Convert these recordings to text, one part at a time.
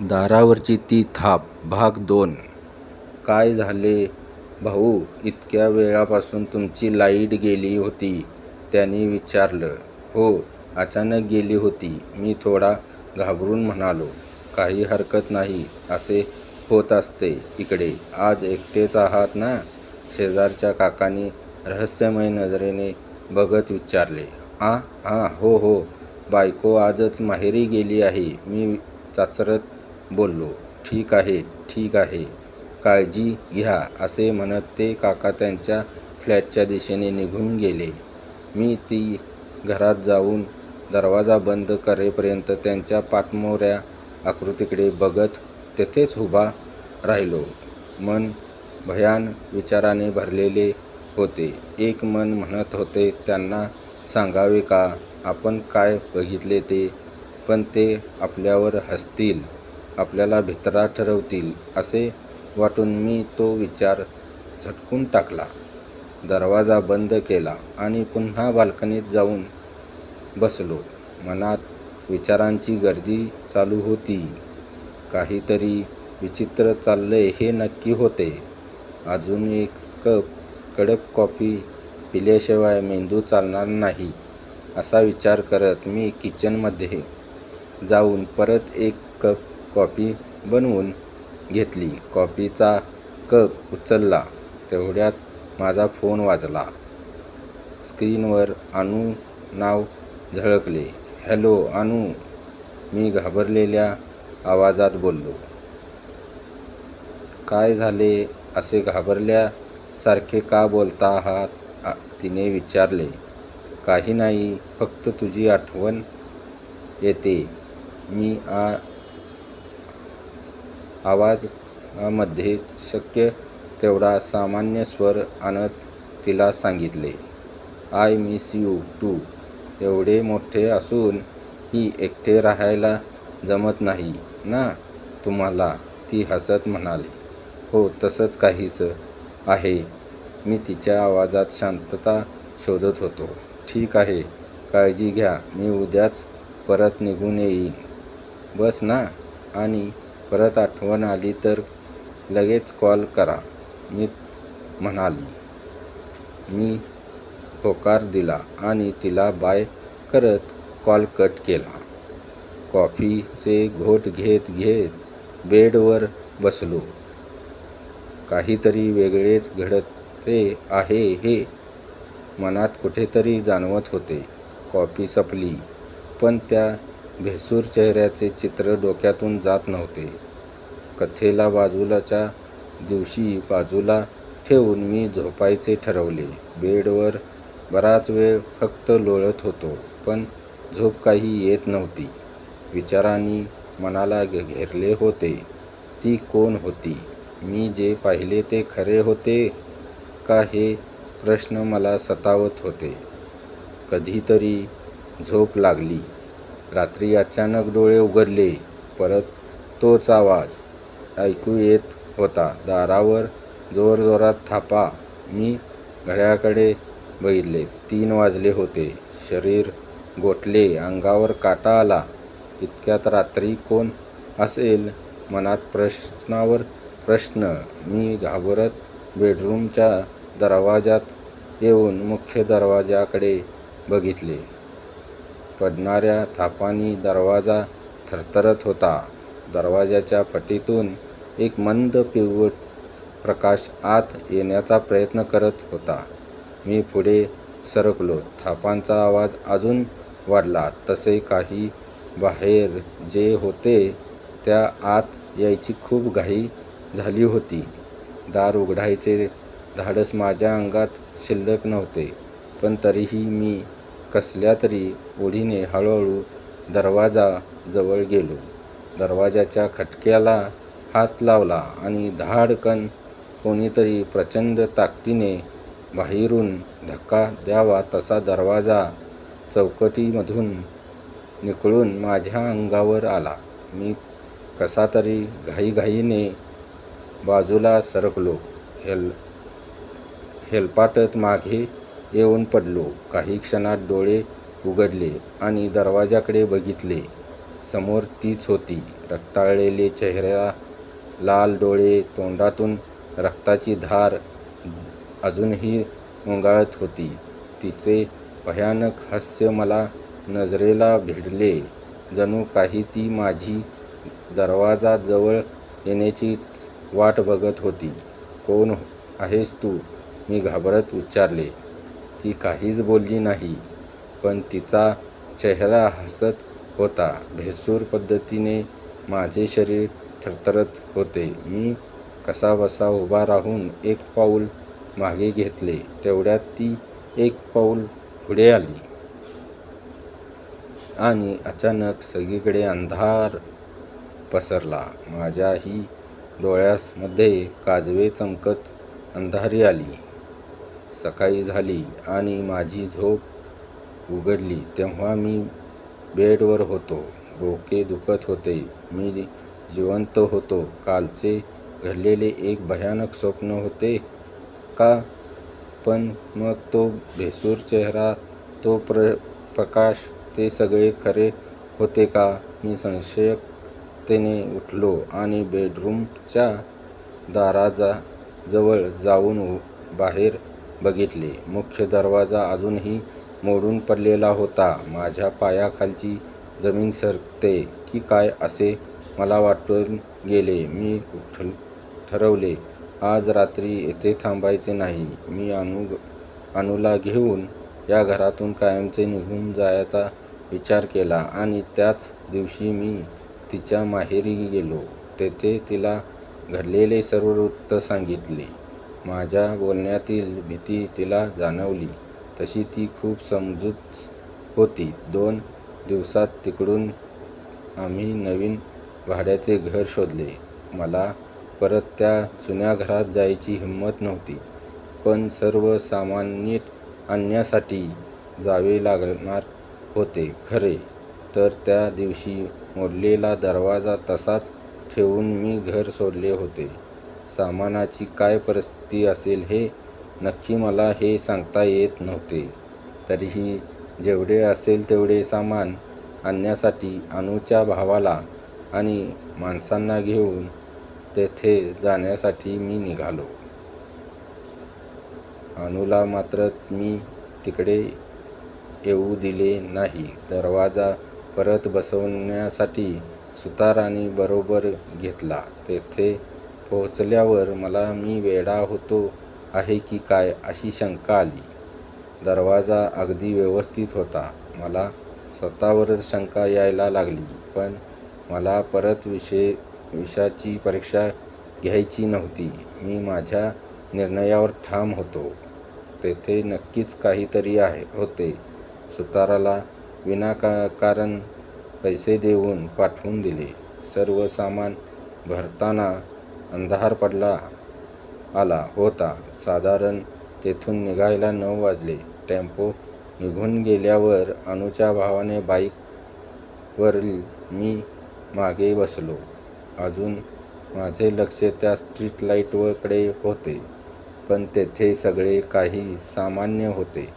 दारावरची ती थाप भाग 2. काय झाले भाऊ, इतक्या वेळापासून तुमची लाईट गेली होती? त्याने विचारलं. हो, अचानक गेली होती, मी थोडा घाबरून म्हणालो. काही हरकत नाही, असे होत असते इकडे. आज एकटेच आहात ना? शेजारच्या काकांनी रहस्यमय नजरेने बघत विचारले. हां, हो, बायको आजच माहेरी गेली आहे, मी चाचरत बोललो. ठीक आहे, काळजी घ्या, असे म्हणत ते काका त्यांच्या फ्लॅटच्या दिशेने निघून गेले. मी ती घरात जाऊन दरवाजा बंद करेपर्यंत त्यांच्या पाठमोऱ्या आकृतीकडे बघत तेथेच उभा राहिलो. मन भयान विचाराने भरलेले होते. एक मन म्हणत होते त्यांना सांगावे का आपण काय बघितले ते, पण ते आपल्यावर हसतील, आपल्याला भित्रा ठरवतील असे वाटून मी तो विचार झटकून टाकला. दरवाजा बंद केला आणि पुन्हा बाल्कनीत जाऊन बसलो. मनात विचारांची गर्दी चालू होती. काहीतरी विचित्र चाललंय हे नक्की होते. अजून एक कप कडक कॉफी पिल्याशिवाय मेंदू चालणार नाही, असा विचार करत मी किचनमध्ये जाऊन परत एक कप कॉफी बनवून घेतली. कॉफीचा कप उचलला तेवढ्यात माझा फोन वाजला. स्क्रीनवर अनु नाव झळकले. हॅलो अनु, मी घाबरलेल्या आवाजात बोललो. काय झाले, असे घाबरल्यासारखे का बोलता आहात? तिने विचारले. काही नाही, फक्त तुझी आठवण येते. मी आवाजामध्ये शक्य तेवढा सामान्य स्वर आणत तिला सांगितले. I miss you too. एवढे मोठे असून ही एकटे राहायला जमत नाही ना तुम्हाला? ती हसत म्हणाली. हो, तसंच काहीसं आहे. मी तिच्या आवाजात शांतता शोधत होतो. ठीक आहे, काळजी घ्या, मी उद्याच परत निघून येईन. बस ना, आणि परत आठवण आली तर लगेच कॉल करा, मी म्हणाली. मी होकार दिला आणि तिला बाय करत कॉल कट केला. कॉफीचे घोट घेत बेडवर बसलो. काहीतरी वेगळेच घडते आहे हे मनात कुठेतरी जाणवत होते. कॉफी संपली, पण त्या भेसूर चेहऱ्याचे चित्र डोक्यातून जात नव्हते. कथेला बाजूलाच्या दिवशी बाजूला ठेवून मी झोपायचे ठरवले. बेडवर बराच वेळ फक्त लोळत होतो, पण झोप काही येत नव्हती. विचारांनी मनाला घेरले होते. ती कोण होती? मी जे पाहिले ते खरे होते का, हे प्रश्न मला सतावत होते. कधीतरी झोप लागली. रात्री अचानक डोळे उघडले. परत तोच आवाज ऐकू येत होता. दारावर जोरजोरात थापा. मी घड्याळाकडे बघितले. 3 वाजले होते. शरीर गोठले, अंगावर काटा आला. इतक्यात रात्री कोण असेल? मनात प्रश्नावर प्रश्न. मी घाबरत बेडरूमच्या दरवाजात येऊन मुख्य दरवाजाकडे बघितले. पडणाऱ्या थापांनी दरवाजा थरथरत होता. दरवाजाच्या फटीतून एक मंद पिवळट प्रकाश आत येण्याचा प्रयत्न करत होता. मी पुढे सरकलो. थापांचा आवाज अजून वाढला तसे काही बाहेर जे होते त्या आत यायची खूप घाई झाली होती. दार उघडायचे धाडस माझ्या अंगात शिल्लक नव्हते, पण तरीही मी कसल्यातरी ओढीने हळूहळू दरवाजा जवळ गेलो. दरवाजाच्या खटक्याला हात लावला आणि धाडकन कोणीतरी प्रचंड ताकदीने बाहेरून धक्का द्यावा तसा दरवाजा चौकटीमधून निखळून माझ्या अंगावर आला. मी कसातरी घाईघाईने बाजूला सरकलो. हेलपाटत मागे येऊन पडलो. काही क्षणात डोळे उघडले आणि दरवाजाकडे बघितले. समोर तीच होती. रक्ताळलेले चेहरा, लाल डोळे, तोंडातून रक्ताची धार अजूनही ओघळत होती. तिचे भयानक हास्य मला नजरेला भिडले. जणू काही ती माझी दरवाजाजवळ येण्याचीच वाट बघत होती. "कोण आहेस तू? " मी घाबरत विचारले. ती काहीच बोलली नाही, पण तिचा चेहरा हसत होता. भेसूर पद्धतीने माझे शरीर थरथरत होते. मी कसाबसा उभा राहून एक पाऊल मागे घेतले. तेवढ्यात ती एक पाऊल पुढे आली. आणि अचानक सगळीकडे अंधार पसरला. माझ्याही डोळ्यांमध्ये काजवे चमकत अंधारी आली. सकाळी झाली आणि माझी झोप उघडली तेव्हा मी बेडवर होतो. डोके दुखत होते. मी जिवंत होतो. कालचे घडलेले एक भयानक स्वप्न होते का? पण मग तो भेसूर चेहरा, तो प्रकाश, ते सगळे खरे होते का? मी संशयतेने उठलो आणि बेडरूमच्या दाराजवळ जाऊन बाहेर बघितले. मुख्य दरवाजा अजूनही मोडून पडलेला होता. माझ्या पायाखालची जमीन सरकते की काय असे मला वाटून गेले. मी ठरवले, आज रात्री येथे थांबायचे नाही. मी अनुला घेऊन या घरातून कायमचे निघून जायचा विचार केला आणि त्याच दिवशी मी तिच्या माहेरी गेलो. तेथे तिला घडलेले सर्व वृत्त सांगितले. माझ्या बोलण्यातील भीती तिला जाणवली तशी ती खूप समजूत होती. 2 दिवसात तिकडून आम्ही नवीन भाड्याचे घर शोधले. मला परत त्या जुन्या घरात जायची हिंमत नव्हती. पण सर्व सामान नीट आणण्यासाठी जावे लागणार होते. खरे तर त्या दिवशी मोडलेला दरवाजा तसाच ठेवून मी घर सोडले होते. सामानाची काय परिस्थिती असेल हे नक्की मला हे सांगता येत नव्हते. तरीही जेवढे असेल तेवढे सामान आणण्यासाठी अनुच्या भावाला आणि माणसांना घेऊन तेथे जाण्यासाठी मी निघालो. अनुला मात्र मी तिकडे येऊ दिले नाही. दरवाजा परत बसवण्यासाठी सुताराने बरोबर घेतला. तेथे पोहोचल्यावर मला मी वेडा होतो आहे की काय अशी शंका आली. दरवाजा अगदी व्यवस्थित होता. मला स्वतःवरच शंका यायला लागली. पण मला परत विषाची परीक्षा घ्यायची नव्हती. मी माझ्या निर्णयावर ठाम होतो. तेथे नक्कीच काहीतरी होते. सुताराला विनाकारण पैसे देऊन पाठवून दिले. सर्व सामान भरताना अंधार पडला आला होता. साधारण तेथून निघायला 9 वाजले. टेम्पो निघून गेल्यावर अनुच्या भावाने बाईकवरील मी मागे बसलो. अजून माझे लक्ष त्या स्ट्रीट लाईटकडे होते. पण तेथे सगळे काही सामान्य होते.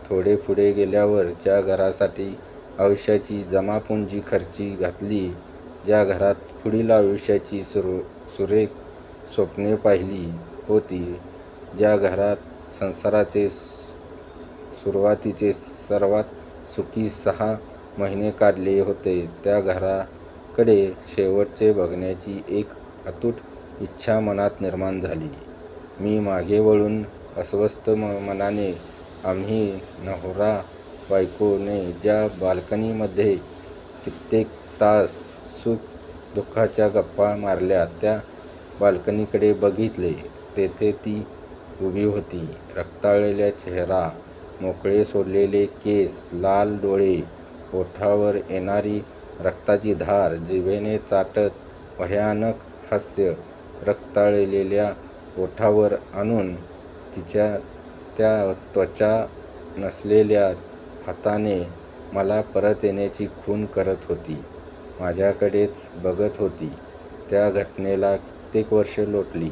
थोडे पुढे गेल्यावर ज्या घरासाठी आयुष्याची जमापुंजी खर्ची घातली, ज्या घरात पुढील आयुष्याची सुरेख स्वप्ने पाहिली होती, ज्या घरात संसाराचे सुरुवातीचे सर्वात सुखी 6 महिने काढले होते, त्या घराकडे शेवटचे बघण्याची एक अतूट इच्छा मनात निर्माण झाली. मी मागे वळून अस्वस्थ मनाने आम्ही नवरा बायकोने ज्या बाल्कनीमध्ये कित्येक तास सुख दुःखाच्या गप्पा मारल्या त्या बाल्कनीकडे बघितले. तेथे ती उभी होती. रक्ताळलेला चेहरा, मोकळे सोडलेले केस, लाल डोळे, ओठावर येणारी रक्ताची धार, जिभेने चाटत भयानक हास्य. रक्ताळलेल्या ओठावर आणून तिच्या त्या त्वचा नसलेल्या हाताने मला परत येण्याची खूण करत होती. माझ्याकडेच बघत होती. त्या घटनेला कित्येक वर्षे लोटली.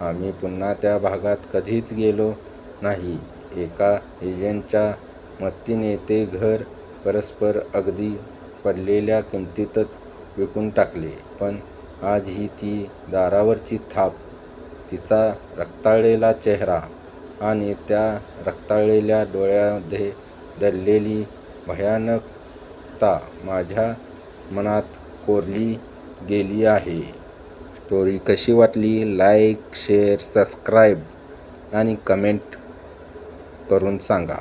आम्ही पुन्हा त्या भागात कधीच गेलो नाही. एका एजंटच्या मदतीने ते घर परस्पर अगदी पडलेल्या किमतीतच विकून टाकले. पण आज ही ती दारावरची थाप, तिचा रक्ताळलेला चेहरा आणि त्या रक्ताळलेल्या डोळ्यामध्ये दडलेली भयानकता माझ्या मनात कोरली गेली आहे. स्टोरी कशी वाटली? लाईक, शेअर, सबस्क्राईब आणि कमेंट करून सांगा.